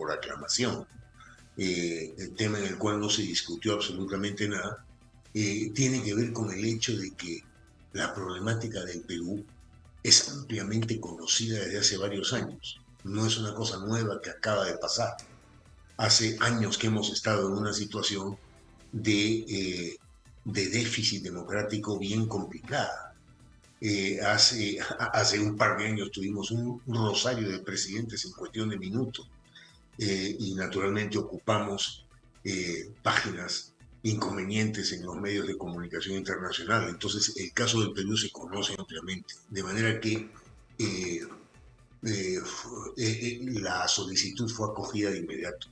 por aclamación, el tema en el cual no se discutió absolutamente nada, tiene que ver con el hecho de que la problemática del Perú es ampliamente conocida desde hace varios años. No es una cosa nueva que acaba de pasar. Hace años que hemos estado en una situación de déficit democrático bien complicada. Hace un par de años tuvimos un rosario de presidentes en cuestión de minutos, y naturalmente ocupamos páginas inconvenientes en los medios de comunicación internacional. Entonces, el caso del Perú se conoce ampliamente, de manera que la solicitud fue acogida de inmediato.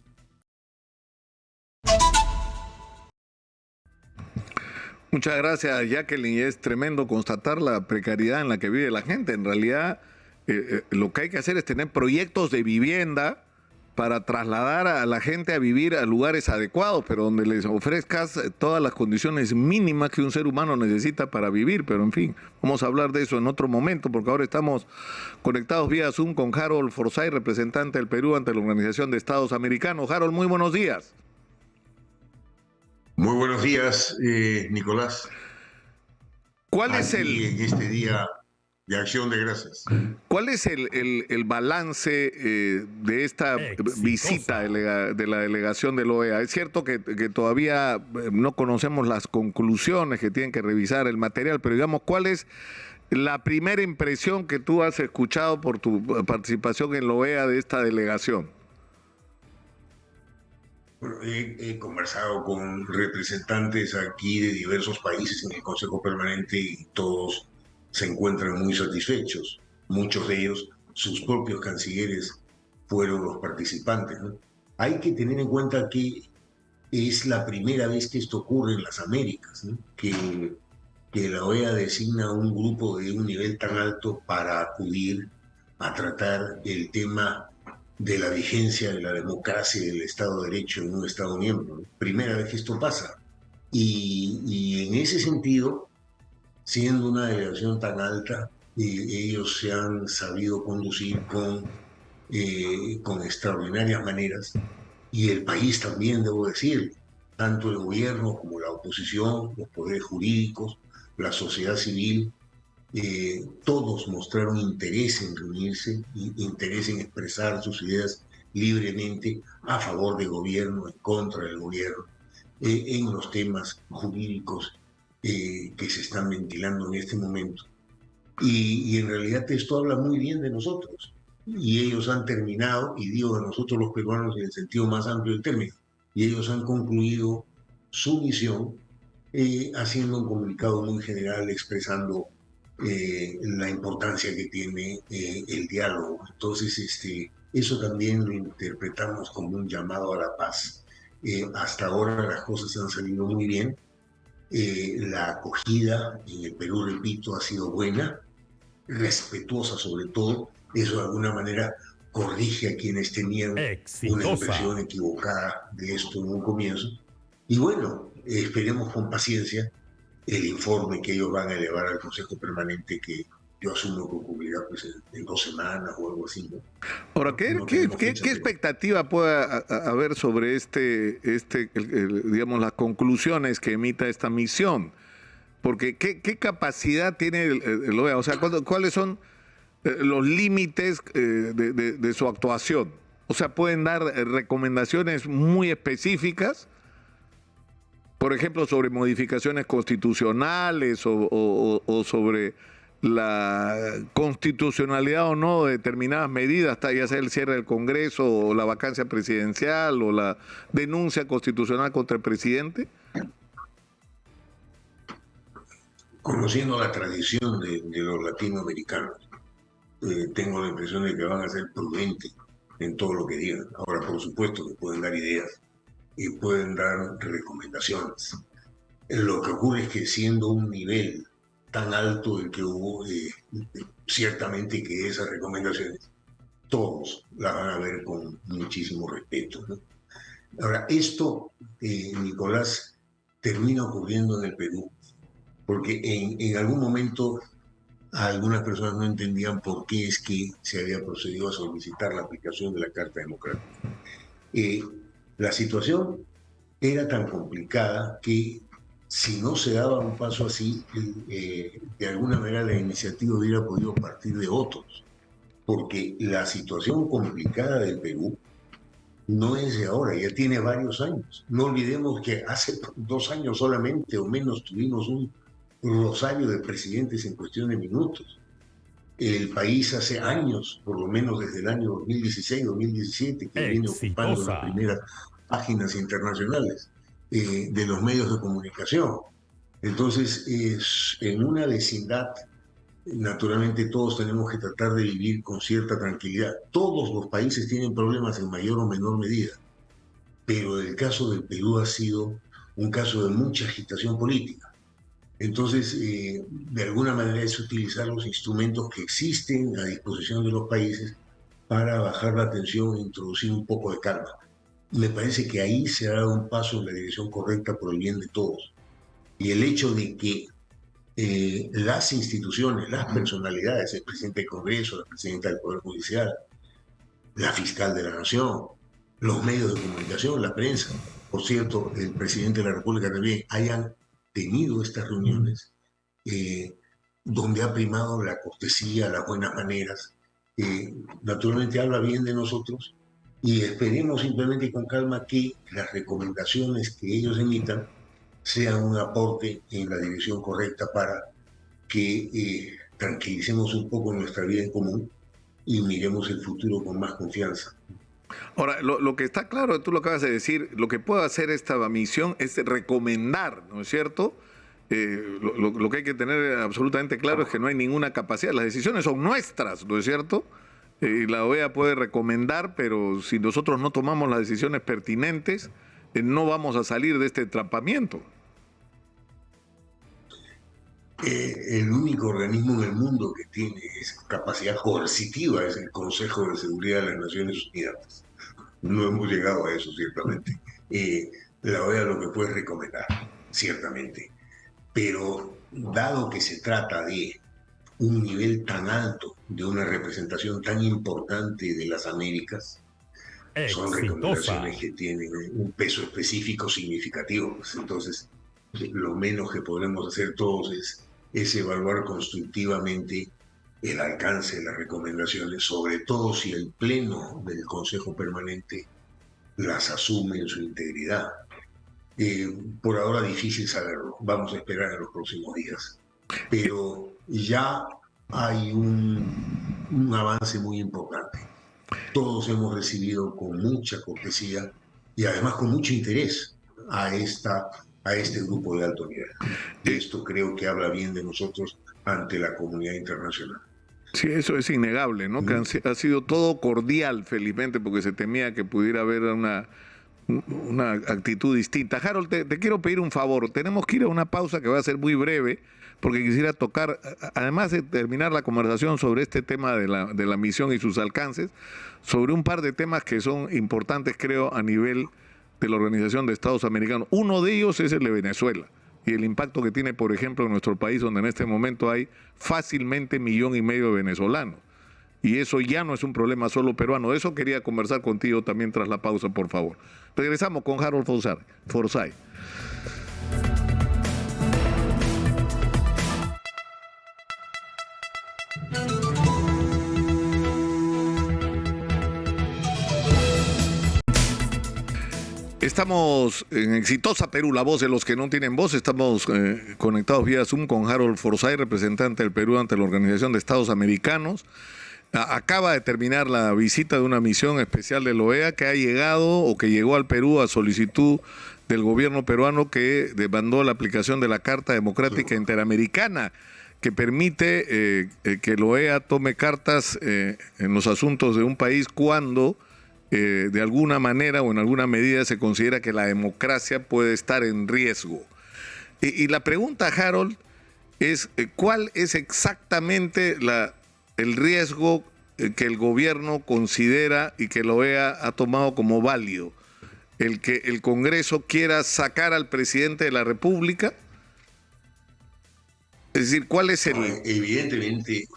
Muchas gracias, Jacqueline. Es tremendo constatar la precariedad en la que vive la gente. En realidad, lo que hay que hacer es tener proyectos de vivienda para trasladar a la gente a vivir a lugares adecuados, pero donde les ofrezcas todas las condiciones mínimas que un ser humano necesita para vivir. Pero en fin, vamos a hablar de eso en otro momento, porque ahora estamos conectados vía Zoom con Harold Forsyth, representante del Perú ante la Organización de Estados Americanos. Harold, muy buenos días. Muy buenos días, Nicolás. ¿Cuál es en este día de Acción de Gracias? ¿Cuál es el balance de esta visita de la delegación de la OEA? Es cierto que todavía no conocemos las conclusiones, que tienen que revisar el material, pero digamos, ¿cuál es la primera impresión que tú has escuchado por tu participación en la OEA de esta delegación? Bueno, he conversado con representantes aquí de diversos países en el Consejo Permanente y todos se encuentran muy satisfechos. Muchos de ellos, sus propios cancilleres, fueron los participantes, ¿no? Hay que tener en cuenta que es la primera vez que esto ocurre en las Américas, ¿no? Que la OEA designa un grupo de un nivel tan alto para acudir a tratar el tema de la vigencia de la democracia y del Estado de Derecho en un Estado miembro, ¿no? Primera vez que esto pasa. Y en ese sentido, siendo una delegación tan alta, ellos se han sabido conducir con extraordinarias maneras, y el país también, debo decir, tanto el gobierno como la oposición, los poderes jurídicos, la sociedad civil, todos mostraron interés en reunirse, interés en expresar sus ideas libremente a favor del gobierno, en contra del gobierno, en los temas jurídicos que se están ventilando en este momento. Y en realidad esto habla muy bien de nosotros. Y ellos han terminado, y digo de nosotros los peruanos en el sentido más amplio del término, y ellos han concluido su misión haciendo un comunicado muy general expresando la importancia que tiene el diálogo. Entonces, eso también lo interpretamos como un llamado a la paz. Hasta ahora las cosas han salido muy bien. La acogida en el Perú, repito, ha sido buena, respetuosa sobre todo. Eso de alguna manera corrige a quienes tenían una impresión equivocada de esto en un comienzo. Y bueno, esperemos con paciencia el informe que ellos van a elevar al Consejo Permanente, que yo asumo que ocurrirá pues, en 2 semanas o algo así, ¿no? Ahora, ¿qué expectativa puede haber sobre digamos, las conclusiones que emita esta misión? Porque ¿qué capacidad tiene el OEA? O sea, ¿cuáles son los límites de su actuación? O sea, ¿pueden dar recomendaciones muy específicas? Por ejemplo, sobre modificaciones constitucionales o sobre la constitucionalidad o no de determinadas medidas, ya sea el cierre del Congreso o la vacancia presidencial o la denuncia constitucional contra el presidente. Conociendo la tradición de los latinoamericanos, tengo la impresión de que van a ser prudentes en todo lo que digan. Ahora, por supuesto que pueden dar ideas y pueden dar recomendaciones. Lo que ocurre es que siendo un nivel tan alto el que hubo, ciertamente que esas recomendaciones todos las van a ver con muchísimo respeto, ¿no? Ahora, esto, Nicolás, termina ocurriendo en el Perú, porque en algún momento algunas personas no entendían por qué es que se había procedido a solicitar la aplicación de la Carta Democrática. Eh, la situación era tan complicada que si no se daba un paso así, de alguna manera la iniciativa hubiera podido partir de otros, porque la situación complicada del Perú no es de ahora, ya tiene varios años. No olvidemos que hace 2 años solamente o menos tuvimos un rosario de presidentes en cuestión de minutos. El país hace años, por lo menos desde el año 2016-2017, que viene ocupando las Exitosa. primeras páginas internacionales de los medios de comunicación. Entonces, en una vecindad, naturalmente todos tenemos que tratar de vivir con cierta tranquilidad. Todos los países tienen problemas en mayor o menor medida, pero el caso del Perú ha sido un caso de mucha agitación política. Entonces, de alguna manera es utilizar los instrumentos que existen a disposición de los países para bajar la tensión e introducir un poco de calma. Me parece que ahí se ha dado un paso en la dirección correcta por el bien de todos. Y el hecho de que las instituciones, las personalidades, el presidente del Congreso, la presidenta del Poder Judicial, la fiscal de la Nación, los medios de comunicación, la prensa, por cierto, el presidente de la República también, hayan tenido estas reuniones donde ha primado la cortesía, las buenas maneras, naturalmente habla bien de nosotros y esperemos simplemente con calma que las recomendaciones que ellos emitan sean un aporte en la dirección correcta para que tranquilicemos un poco nuestra vida en común y miremos el futuro con más confianza. Ahora, lo que está claro, tú lo acabas de decir, lo que puede hacer esta misión es recomendar, ¿no es cierto? Lo que hay que tener absolutamente claro es que no hay ninguna capacidad, las decisiones son nuestras, ¿no es cierto? Y la OEA puede recomendar, pero si nosotros no tomamos las decisiones pertinentes, no vamos a salir de este atrapamiento. El único organismo en el mundo que tiene capacidad coercitiva es el Consejo de Seguridad de las Naciones Unidas. No hemos llegado a eso, ciertamente. La OEA lo que puede recomendar, ciertamente. Pero dado que se trata de un nivel tan alto, de una representación tan importante de las Américas, son recomendaciones que tienen un peso específico significativo. Pues entonces, lo menos que podemos hacer todos es evaluar constructivamente el alcance de las recomendaciones, sobre todo si el Pleno del Consejo Permanente las asume en su integridad. Por ahora difícil saberlo, vamos a esperar en los próximos días, pero ya hay un avance muy importante. Todos hemos recibido con mucha cortesía y además con mucho interés a este grupo de alto nivel. Esto creo que habla bien de nosotros ante la comunidad internacional. Sí, eso es innegable, ¿no? Que ha sido todo cordial, felizmente, porque se temía que pudiera haber una actitud distinta. Harold, te quiero pedir un favor. Tenemos que ir a una pausa que va a ser muy breve, porque quisiera tocar, además de terminar la conversación sobre este tema de la misión y sus alcances, sobre un par de temas que son importantes, creo, a nivel de la Organización de Estados Americanos. Uno de ellos es el de Venezuela y el impacto que tiene, por ejemplo, en nuestro país, donde en este momento hay fácilmente 1,5 millones de venezolanos. Y eso ya no es un problema solo peruano. De eso quería conversar contigo también tras la pausa, por favor. Regresamos con Harold Forsyth. Estamos en Exitosa Perú, la voz de los que no tienen voz. Estamos conectados vía Zoom con Harold Forsyth, representante del Perú ante la Organización de Estados Americanos. Acaba de terminar la visita de una misión especial de la OEA que ha llegado o que llegó al Perú a solicitud del gobierno peruano que demandó la aplicación de la Carta Democrática Interamericana que permite que la OEA tome cartas en los asuntos de un país cuando de alguna manera o en alguna medida se considera que la democracia puede estar en riesgo. Y la pregunta, Harold, es ¿cuál es exactamente el riesgo que el gobierno considera y que la OEA ha tomado como válido? ¿El que el Congreso quiera sacar al presidente de la República? Es decir, ¿cuál es el...? Evidentemente,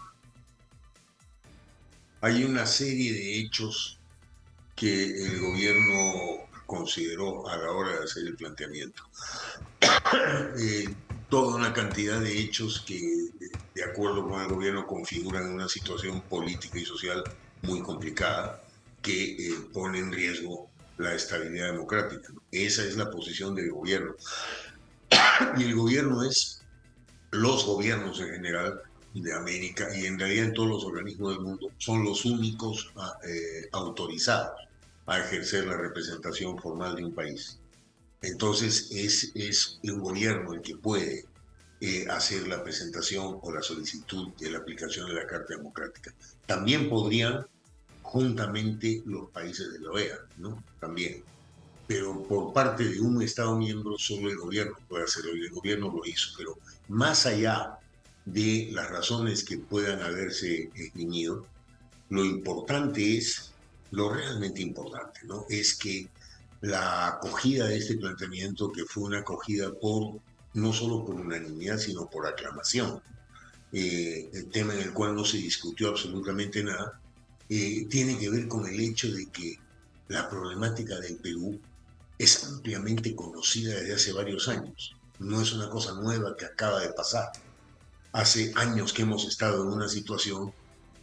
hay una serie de hechos que el gobierno consideró a la hora de hacer el planteamiento. Eh, Toda una cantidad de hechos que, de acuerdo con el gobierno, configuran una situación política y social muy complicada que pone en riesgo la estabilidad democrática. Esa es la posición del gobierno. Y el gobierno es, los gobiernos en general de América y en realidad en todos los organismos del mundo, son los únicos autorizados a ejercer la representación formal de un país. Entonces es un gobierno el que puede hacer la presentación o la solicitud de la aplicación de la Carta Democrática. También podrían, juntamente, los países de la OEA, ¿no? También. Pero por parte de un Estado miembro, solo el gobierno puede hacerlo, y el gobierno lo hizo. Pero más allá de las razones que puedan haberse esgrimido, lo importante es, lo realmente importante, ¿no? Es que la acogida de este planteamiento, que fue una acogida por, no solo por unanimidad, sino por aclamación, el tema en el cual no se discutió absolutamente nada, tiene que ver con el hecho de que la problemática del Perú es ampliamente conocida desde hace varios años. No es una cosa nueva que acaba de pasar. Hace años que hemos estado en una situación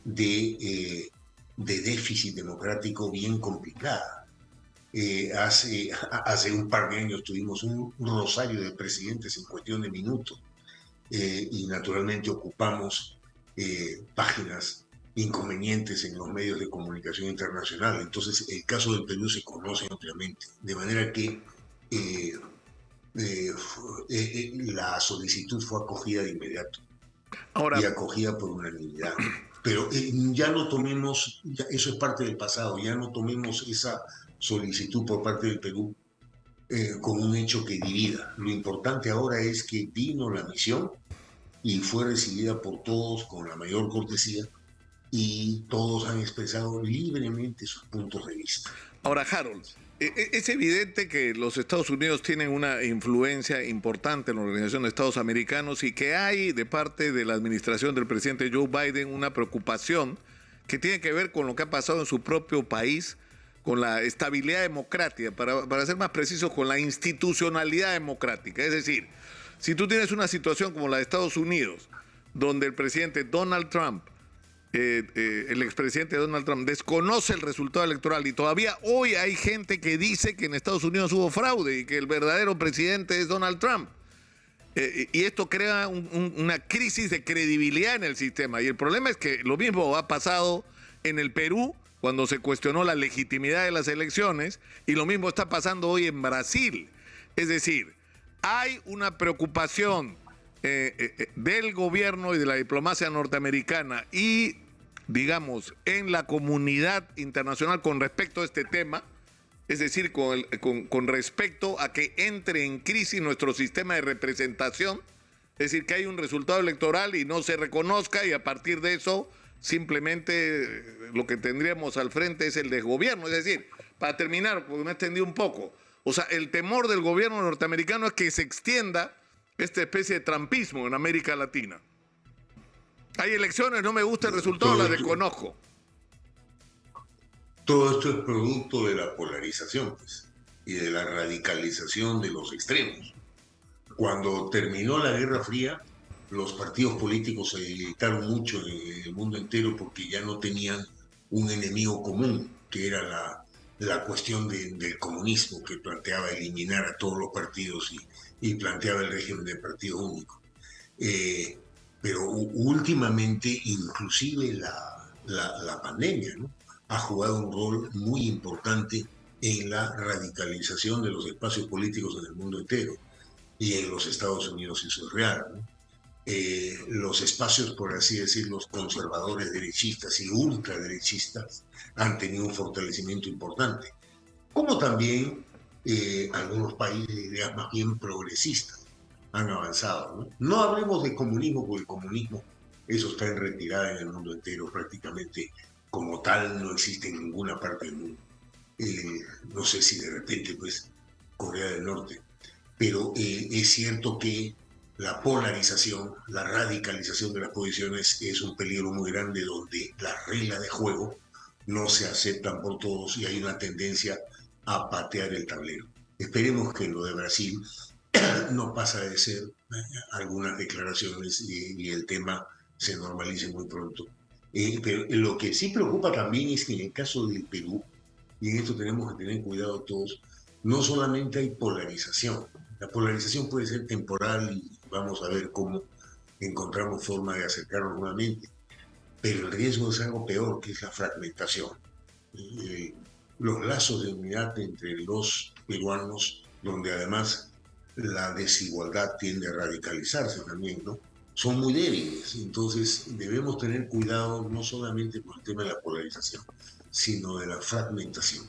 de déficit democrático bien complicada. Hace un par de años tuvimos un rosario de presidentes en cuestión de minutos, y naturalmente ocupamos páginas inconvenientes en los medios de comunicación internacional. Entonces el caso del Perú se conoce ampliamente, de manera que la solicitud fue acogida de inmediato. Ahora, y acogida por unanimidad. Pero ya no tomemos, eso es parte del pasado, ya no tomemos esa solicitud por parte del Perú como un hecho que divida. Lo importante ahora es que vino la misión y fue recibida por todos con la mayor cortesía, y todos han expresado libremente sus puntos de vista. Ahora, Harold, es evidente que los Estados Unidos tienen una influencia importante en la Organización de Estados Americanos y que hay de parte de la administración del presidente Joe Biden una preocupación que tiene que ver con lo que ha pasado en su propio país, con la estabilidad democrática, para ser más preciso, con la institucionalidad democrática. Es decir, si tú tienes una situación como la de Estados Unidos, donde el presidente Donald Trump, el expresidente Donald Trump, desconoce el resultado electoral y todavía hoy hay gente que dice que en Estados Unidos hubo fraude y que el verdadero presidente es Donald Trump. Y esto crea una crisis de credibilidad en el sistema. Y el problema es que lo mismo ha pasado en el Perú, cuando se cuestionó la legitimidad de las elecciones, y lo mismo está pasando hoy en Brasil. Es decir, hay una preocupación del gobierno y de la diplomacia norteamericana y, digamos, en la comunidad internacional con respecto a este tema, es decir, con respecto a que entre en crisis nuestro sistema de representación, es decir, que hay un resultado electoral y no se reconozca, y a partir de eso simplemente lo que tendríamos al frente es el desgobierno. Es decir, para terminar, porque me he extendido un poco, o sea, el temor del gobierno norteamericano es que se extienda esta especie de trumpismo en América Latina. Hay elecciones, no me gusta el resultado, las desconozco. Todo esto es producto de la polarización, pues, y de la radicalización de los extremos. Cuando terminó la Guerra Fría, los partidos políticos se debilitaron mucho en el mundo entero porque ya no tenían un enemigo común, que era la cuestión del comunismo, que planteaba eliminar a todos los partidos y planteaba el régimen de partido único. Pero últimamente, inclusive la pandemia, ¿no?, ha jugado un rol muy importante en la radicalización de los espacios políticos en el mundo entero, y en los Estados Unidos eso es real, ¿no? Los espacios, por así decirlo, conservadores, derechistas y ultraderechistas han tenido un fortalecimiento importante, como también algunos países de ideas más bien progresistas han avanzado, ¿no? No hablemos de comunismo, porque el comunismo, eso está en retirada en el mundo entero, prácticamente como tal no existe en ninguna parte del mundo. No sé si de repente, pues, Corea del Norte, pero es cierto que la polarización, la radicalización de las posiciones es un peligro muy grande, donde las reglas de juego no se aceptan por todos y hay una tendencia a patear el tablero. Esperemos que lo de Brasil no pasa de ser algunas declaraciones y el tema se normalice muy pronto. Pero lo que sí preocupa también es que en el caso del Perú, y en esto tenemos que tener cuidado todos, no solamente hay polarización. La polarización puede ser temporal y vamos a ver cómo encontramos forma de acercarnos nuevamente, pero el riesgo es algo peor, que es la fragmentación. Eh, los lazos de unidad entre los peruanos, donde además la desigualdad tiende a radicalizarse también, ¿no? Son muy débiles. Entonces debemos tener cuidado no solamente con el tema de la polarización, sino de la fragmentación.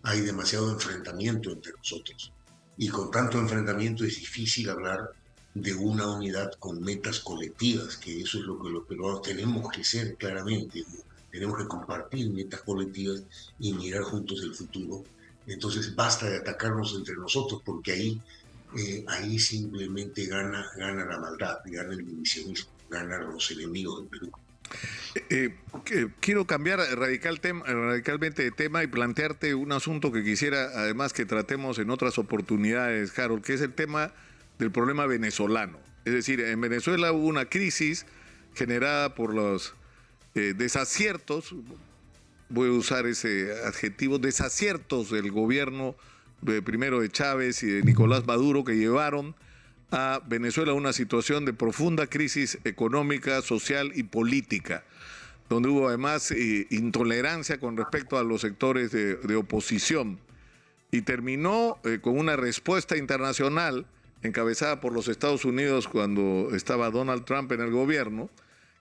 Hay demasiado enfrentamiento entre nosotros. Y con tanto enfrentamiento es difícil hablar de una unidad con metas colectivas, que eso es lo que los peruanos tenemos que ser claramente, ¿no? Tenemos que compartir metas colectivas y mirar juntos el futuro. Entonces basta de atacarnos entre nosotros, porque ahí simplemente gana la maldad, gana el divisionismo, ganan los enemigos del Perú. Quiero cambiar radicalmente de tema y plantearte un asunto que quisiera además que tratemos en otras oportunidades, Harold, que es el tema del problema venezolano. Es decir, en Venezuela hubo una crisis generada por los desaciertos, voy a usar ese adjetivo, desaciertos del gobierno primero de Chávez y de Nicolás Maduro, que llevaron a Venezuela a una situación de profunda crisis económica, social y política, donde hubo además intolerancia con respecto a los sectores de oposición, y terminó con una respuesta internacional encabezada por los Estados Unidos cuando estaba Donald Trump en el gobierno,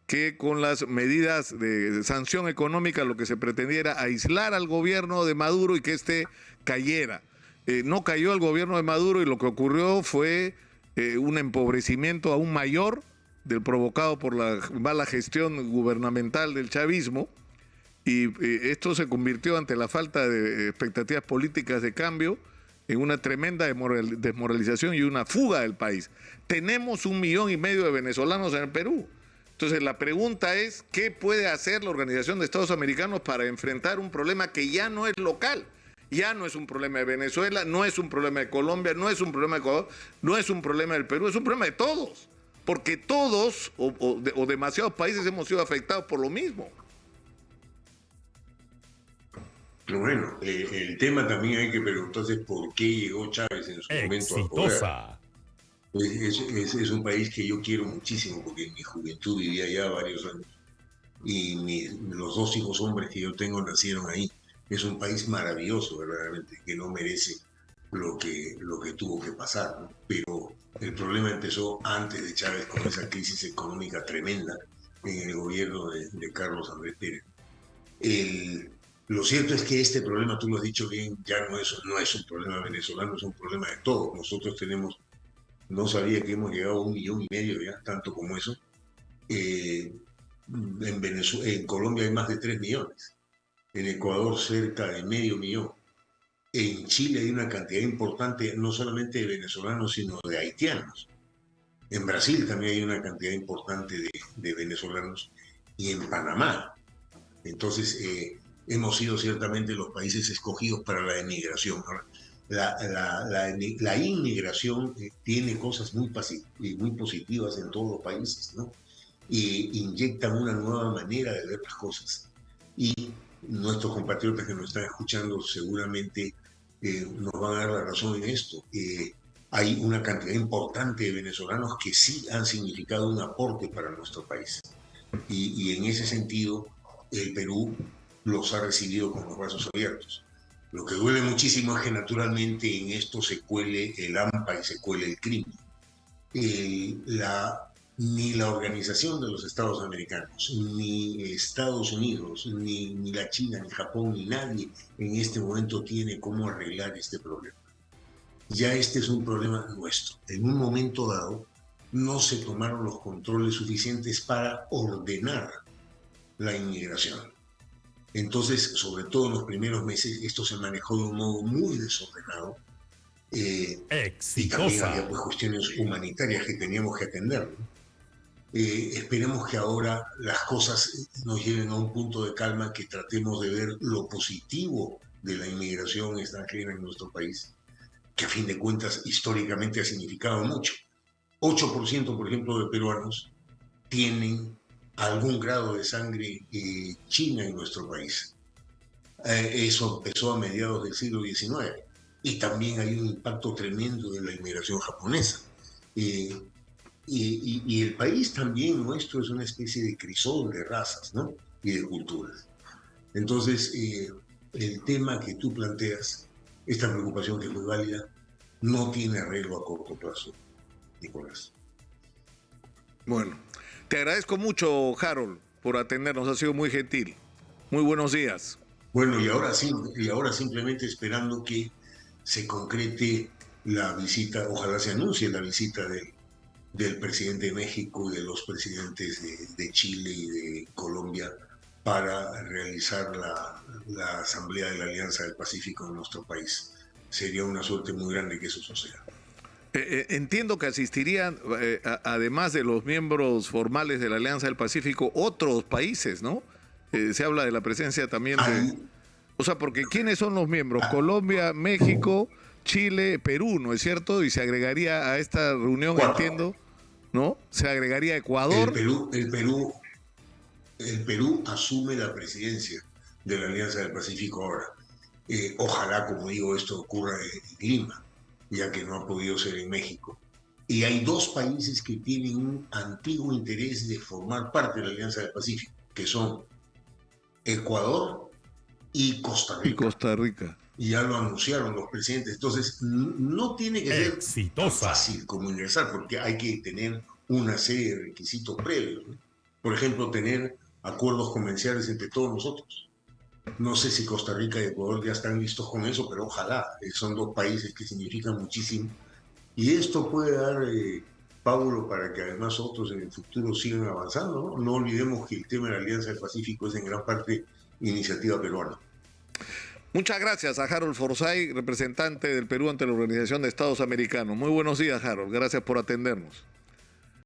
que con las medidas de sanción económica lo que se pretendía era aislar al gobierno de Maduro y que éste cayera. No cayó el gobierno de Maduro y lo que ocurrió fue un empobrecimiento aún mayor del provocado por la mala gestión gubernamental del chavismo, y esto se convirtió, ante la falta de expectativas políticas de cambio, en una tremenda desmoralización y una fuga del país. Tenemos 1,5 millones de venezolanos en el Perú. Entonces la pregunta es, ¿qué puede hacer la Organización de Estados Americanos para enfrentar un problema que ya no es local? Ya no es un problema de Venezuela, no es un problema de Colombia, no es un problema de Ecuador, no es un problema del Perú, es un problema de todos. Porque todos o demasiados países hemos sido afectados por lo mismo. Pero bueno, el tema también hay que preguntarse por qué llegó Chávez en su momento al poder. Es un país que yo quiero muchísimo porque en mi juventud vivía allá varios años y los 2 hijos hombres que yo tengo nacieron ahí. Es un país maravilloso, verdaderamente, que no merece lo que tuvo que pasar, ¿no? Pero el problema empezó antes de Chávez con esa crisis económica tremenda en el gobierno de Carlos Andrés Pérez. Lo cierto es que este problema, tú lo has dicho bien, ya no es un problema venezolano, es un problema de todos. Nosotros tenemos, no sabía que hemos llegado a 1,5 millones ya, tanto como eso. En Colombia hay más de 3 millones, en Ecuador cerca de medio millón. En Chile hay una cantidad importante, no solamente de venezolanos, sino de haitianos. En Brasil también hay una cantidad importante de venezolanos y en Panamá. Entonces, hemos sido ciertamente los países escogidos para la emigración. La inmigración tiene cosas muy positivas en todos los países, ¿no? Y inyectan una nueva manera de ver las cosas. Y nuestros compatriotas que nos están escuchando seguramente nos van a dar la razón en esto. Hay una cantidad importante de venezolanos que sí han significado un aporte para nuestro país. Y en ese sentido, el Perú los ha recibido con los brazos abiertos. Lo que duele muchísimo es que naturalmente en esto se cuele el AMPA y se cuele el crimen. Ni la Organización de los Estados Americanos, ni Estados Unidos, ni la China, ni Japón, ni nadie en este momento tiene cómo arreglar este problema. Ya este es un problema nuestro. En un momento dado no se tomaron los controles suficientes para ordenar la inmigración. Entonces, sobre todo en los primeros meses, esto se manejó de un modo muy desordenado. Y también había pues, cuestiones humanitarias que teníamos que atender, ¿no? Esperemos que ahora las cosas nos lleven a un punto de calma, que tratemos de ver lo positivo de la inmigración extranjera en nuestro país, que a fin de cuentas históricamente ha significado mucho. 8%, por ejemplo, de peruanos tienen algún grado de sangre china en nuestro país. Eso empezó a mediados del siglo XIX. Y también hay un impacto tremendo de la inmigración japonesa. Y el país también nuestro es una especie de crisol de razas, ¿no? Y de culturas. Entonces, el tema que tú planteas, esta preocupación que es muy válida, no tiene arreglo a corto plazo, Nicolás. Bueno, te agradezco mucho, Harold, por atendernos. Ha sido muy gentil. Muy buenos días. Bueno, y ahora simplemente esperando que se concrete la visita, ojalá se anuncie la visita del presidente de México y de los presidentes de Chile y de Colombia para realizar la Asamblea de la Alianza del Pacífico en nuestro país. Sería una suerte muy grande que eso suceda. Entiendo que asistirían, además de los miembros formales de la Alianza del Pacífico, otros países, ¿no? Se habla de la presencia también de... O sea, porque ¿quiénes son los miembros? Colombia, México, Chile, Perú, ¿no es cierto? Y se agregaría a esta reunión, entiendo, ¿no? Se agregaría Ecuador. El Perú asume la presidencia de la Alianza del Pacífico ahora. Ojalá, como digo, esto ocurra en Lima, ya que no ha podido ser en México. Y hay dos países que tienen un antiguo interés de formar parte de la Alianza del Pacífico, que son Ecuador y Costa Rica. Y ya lo anunciaron los presidentes. Entonces, no tiene que ser tan fácil como ingresar, porque hay que tener una serie de requisitos previos, ¿no? Por ejemplo, tener acuerdos comerciales entre todos nosotros. No sé si Costa Rica y Ecuador ya están listos con eso, pero ojalá. Son dos países que significan muchísimo. Y esto puede dar Pablo para que además otros en el futuro sigan avanzando, ¿no? No olvidemos que el tema de la Alianza del Pacífico es en gran parte iniciativa peruana. Muchas gracias a Harold Forsyth, representante del Perú ante la Organización de Estados Americanos. Muy buenos días, Harold. Gracias por atendernos.